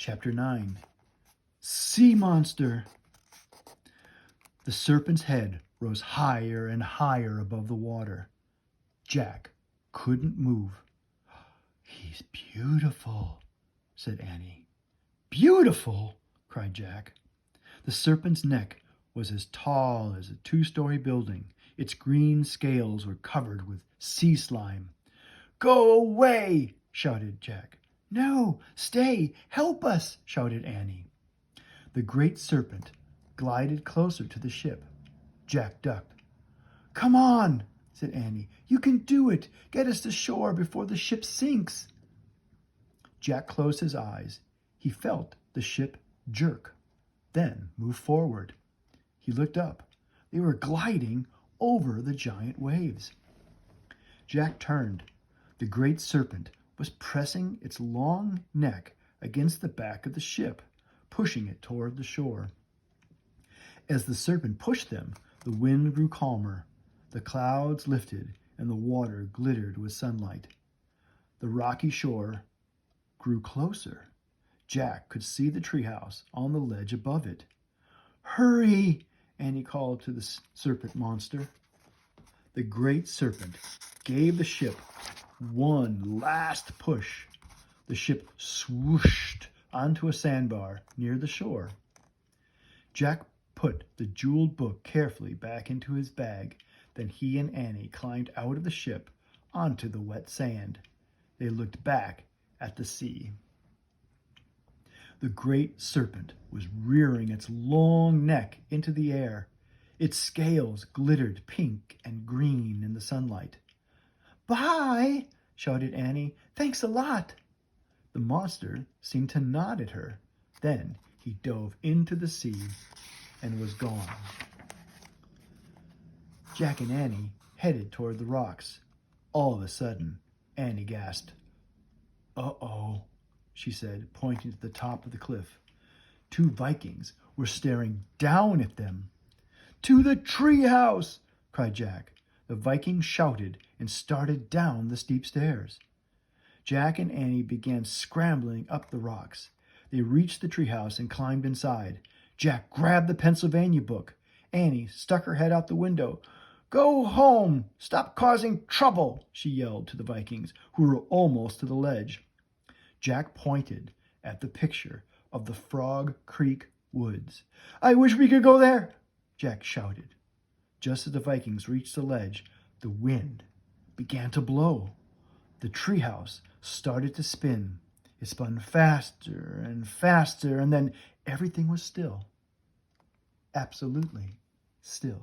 Chapter 9. Sea Monster. The serpent's head rose higher and higher above the water. Jack couldn't move. "He's beautiful," said Annie. "Beautiful!" cried Jack. The serpent's neck was as tall as a 2-story building. Its green scales were covered with sea slime. "Go away!" shouted Jack. "No, stay! Help us!" shouted Annie. The great serpent glided closer to the ship. Jack ducked. "Come on," said Annie. "You can do it. Get us to shore before the ship sinks." Jack closed his eyes. He felt the ship jerk, then move forward. He looked up. They were gliding over the giant waves. Jack turned. The great serpent was pressing its long neck against the back of the ship, pushing it toward the shore. As the serpent pushed them, the wind grew calmer. The clouds lifted, and the water glittered with sunlight. The rocky shore grew closer. Jack could see the treehouse on the ledge above it. "Hurry!" Annie called to the serpent monster. The great serpent gave the ship one last push. The ship swooshed onto a sandbar near the shore. Jack put the jeweled book carefully back into his bag. Then he and Annie climbed out of the ship onto the wet sand. They looked back at the sea. The great serpent was rearing its long neck into the air. Its scales glittered pink and green in the sunlight. "Bye!" shouted Annie. "Thanks a lot." The monster seemed to nod at her. Then he dove into the sea and was gone. Jack and Annie headed toward the rocks. All of a sudden, Annie gasped. "Uh-oh," she said, pointing to the top of the cliff. 2 Vikings were staring down at them. "To the treehouse!" cried Jack. The Vikings shouted and started down the steep stairs. Jack and Annie began scrambling up the rocks. They reached the treehouse and climbed inside. Jack grabbed the Pennsylvania book. Annie stuck her head out the window. "Go home! Stop causing trouble!" she yelled to the Vikings, who were almost to the ledge. Jack pointed at the picture of the Frog Creek woods. "I wish we could go there!" Jack shouted. Just as the Vikings reached the ledge, the wind began to blow. The treehouse started to spin. It spun faster and faster, and then everything was still. Absolutely still.